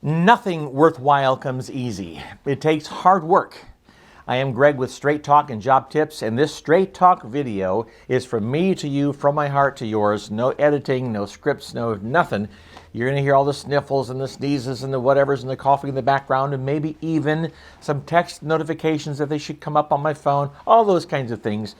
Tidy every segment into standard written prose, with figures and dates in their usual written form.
Nothing worthwhile comes easy. It takes hard work. I am Greg with Straight Talk and Job Tips, and this Straight Talk video is from me to you, from my heart to yours. No editing, no scripts, no nothing. You're going to hear all the sniffles and the sneezes and the whatevers and the coughing in the background, and maybe even some text notifications that they should come up on my phone, all those kinds of things,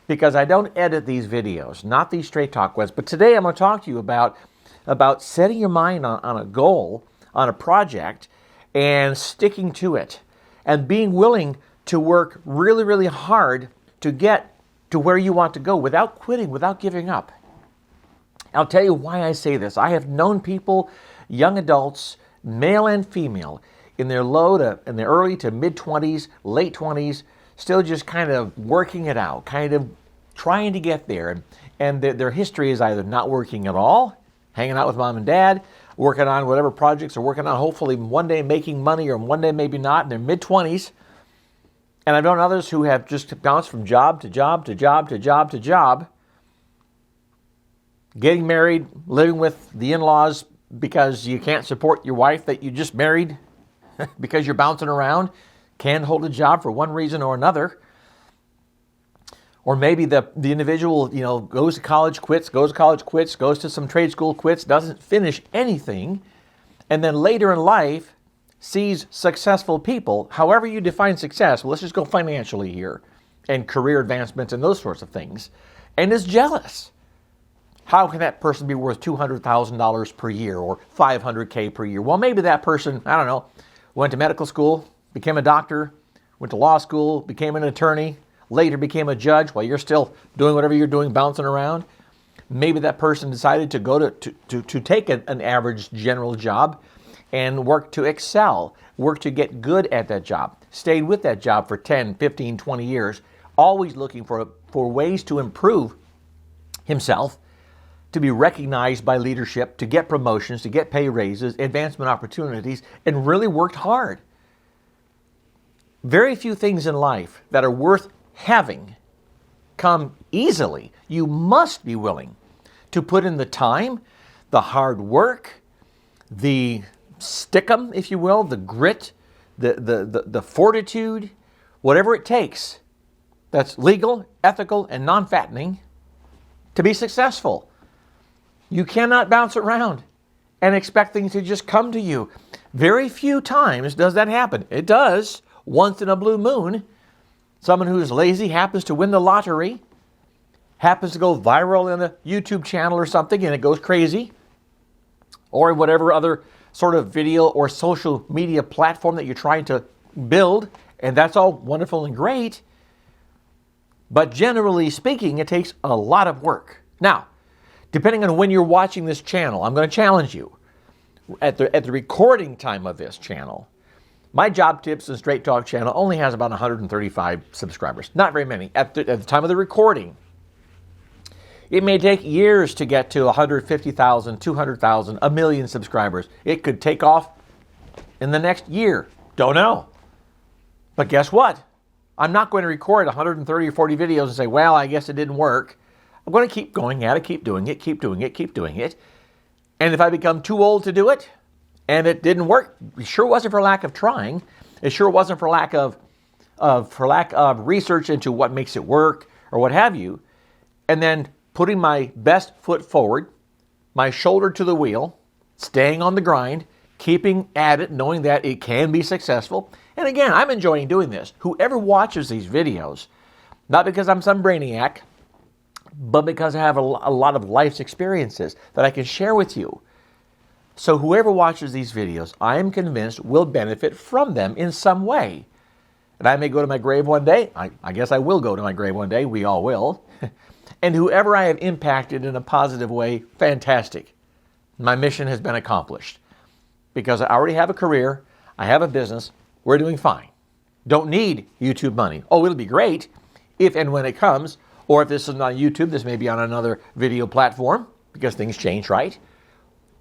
because I don't edit these videos, not these Straight Talk ones. But today I'm going to talk to you about setting your mind on a goal, on a project, and sticking to it, and being willing to work really, really hard to get to where you want to go without quitting, without giving up. I'll tell you why I say this. I have known people, young adults, male and female, in their early to mid-20s, late 20s, still just kind of working it out, kind of trying to get there. And their history is either not working at all, hanging out with mom and dad, working on whatever projects they're working on, hopefully one day making money or one day maybe not, in their mid-20s. And I've known others who have just bounced from job to job to job to job to job, getting married, living with the in-laws because you can't support your wife that you just married because you're bouncing around, can't hold a job for one reason or another. Or maybe the individual, goes to college, quits, goes to some trade school, quits, doesn't finish anything, and then later in life sees successful people, however you define success, well, let's just go financially here, and career advancements and those sorts of things, and is jealous. How can that person be worth $200,000 per year or $500K per year? Well, maybe that person, I don't know, went to medical school, became a doctor, went to law school, became an attorney, later became a judge while you're still doing whatever you're doing, bouncing around. Maybe that person decided to go to take an average general job and work to excel, work to get good at that job, stayed with that job for 10, 15, 20 years, always looking for ways to improve himself, to be recognized by leadership, to get promotions, to get pay raises, advancement opportunities, and really worked hard. Very few things in life that are worth having come easily. You must be willing to put in the time, the hard work, the stickum, if you will, the grit, the fortitude, whatever it takes that's legal, ethical, and non-fattening to be successful. You cannot bounce around and expect things to just come to you. Very few times does that happen. It does once in a blue moon. Someone who's lazy happens to win the lottery, happens to go viral in a YouTube channel or something, and it goes crazy, or whatever other sort of video or social media platform that you're trying to build, and that's all wonderful and great. But generally speaking, it takes a lot of work. Now, depending on when you're watching this channel, I'm going to challenge you. At the recording time of this channel, my Job Tips and Straight Talk channel only has about 135 subscribers. Not very many. At the time of the recording, it may take years to get to 150,000, 200,000, a million subscribers. It could take off in the next year. Don't know. But guess what? I'm not going to record 130 or 40 videos and say, well, I guess it didn't work. I'm going to keep going at it, keep doing it, keep doing it, keep doing it. And if I become too old to do it, and it didn't work, it sure wasn't for lack of trying. It sure wasn't for lack of research into what makes it work or what have you. And then putting my best foot forward, my shoulder to the wheel, staying on the grind, keeping at it, knowing that it can be successful. And again, I'm enjoying doing this. Whoever watches these videos, not because I'm some brainiac, but because I have a lot of life's experiences that I can share with you. So whoever watches these videos, I am convinced will benefit from them in some way. And I may go to my grave one day. I guess I will go to my grave one day. We all will. And whoever I have impacted in a positive way, fantastic. My mission has been accomplished. Because I already have a career. I have a business. We're doing fine. Don't need YouTube money. Oh, it'll be great if and when it comes. Or if this is not on YouTube, this may be on another video platform because things change, right?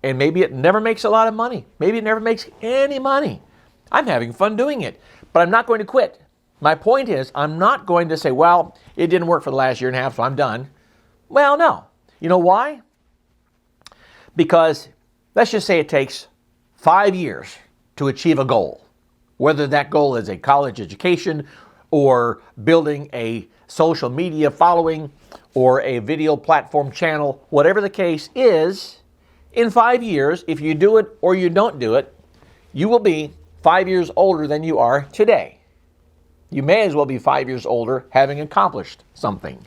And maybe it never makes a lot of money. Maybe it never makes any money. I'm having fun doing it, but I'm not going to quit. My point is, I'm not going to say, well, it didn't work for the last year and a half, so I'm done. Well, no. You know why? Because let's just say it takes 5 years to achieve a goal, whether that goal is a college education or building a social media following or a video platform channel, whatever the case is, in 5 years, if you do it or you don't do it, you will be 5 years older than you are today. You may as well be 5 years older having accomplished something.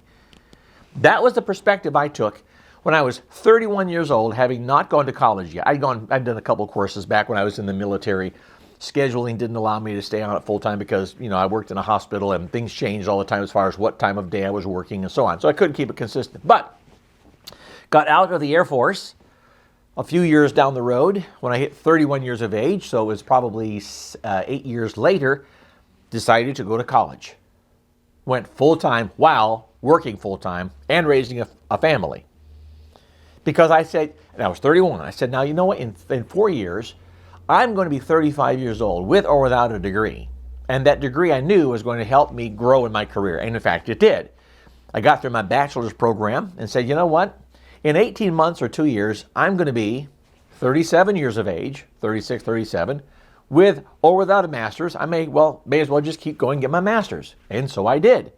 That was the perspective I took when I was 31 years old, having not gone to college yet. I'd done a couple courses back when I was in the military. Scheduling didn't allow me to stay on it full time because, I worked in a hospital and things changed all the time as far as what time of day I was working and so on. So I couldn't keep it consistent. But got out of the Air Force a few years down the road when I hit 31 years of age. So it was probably 8 years later, decided to go to college. Went full time while working full time and raising a family. Because I said, and I was 31, I said, now you know what, in 4 years, I'm going to be 35 years old with or without a degree. And that degree I knew was going to help me grow in my career. And in fact, it did. I got through my bachelor's program and said, you know what, in 18 months or 2 years, I'm going to be 37 years of age, 36, 37, with or without a master's. I may as well just keep going and get my master's. And so I did.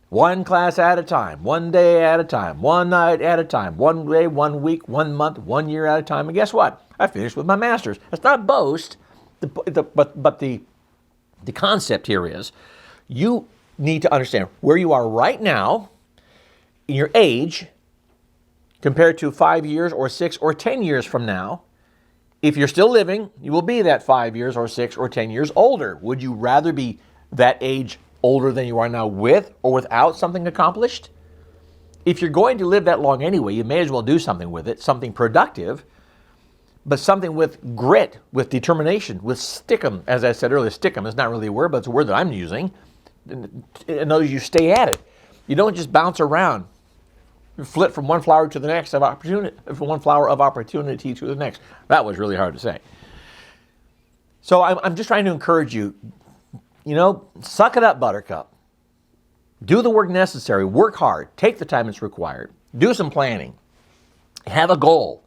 One class at a time, one day at a time, one night at a time, one day, 1 week, 1 month, 1 year at a time. And guess what? I finished with my master's. That's not boast, but the concept here is you need to understand where you are right now in your age compared to 5 years or 6 or 10 years from now. If you're still living, you will be that 5 years or 6 or 10 years older. Would you rather be that age older than you are now with or without something accomplished? If you're going to live that long anyway, you may as well do something with it, something productive, but something with grit, with determination, with stickum. As I said earlier, stickum is not really a word, but it's a word that I'm using. In other words, you stay at it. You don't just bounce around. You flip from one flower to the next of opportunity, from one flower of opportunity to the next. That was really hard to say. So I'm just trying to encourage you, suck it up, buttercup. Do the work necessary. Work hard. Take the time it's required. Do some planning. Have a goal.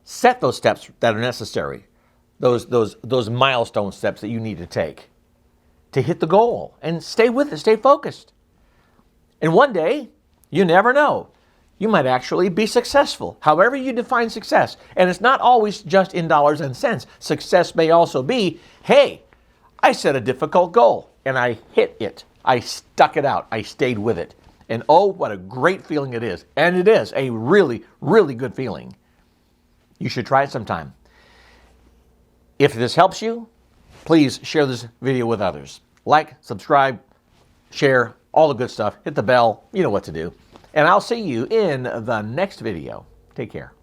Set those steps that are necessary. Those milestone steps that you need to take to hit the goal. And stay with it. Stay focused. And one day, you never know, you might actually be successful. However you define success. And it's not always just in dollars and cents. Success may also be, hey, I set a difficult goal and I hit it. I stuck it out. I stayed with it. And oh, what a great feeling it is. And it is a really, really good feeling. You should try it sometime. If this helps you, please share this video with others. Like, subscribe, share, all the good stuff. Hit the bell. You know what to do. And I'll see you in the next video. Take care.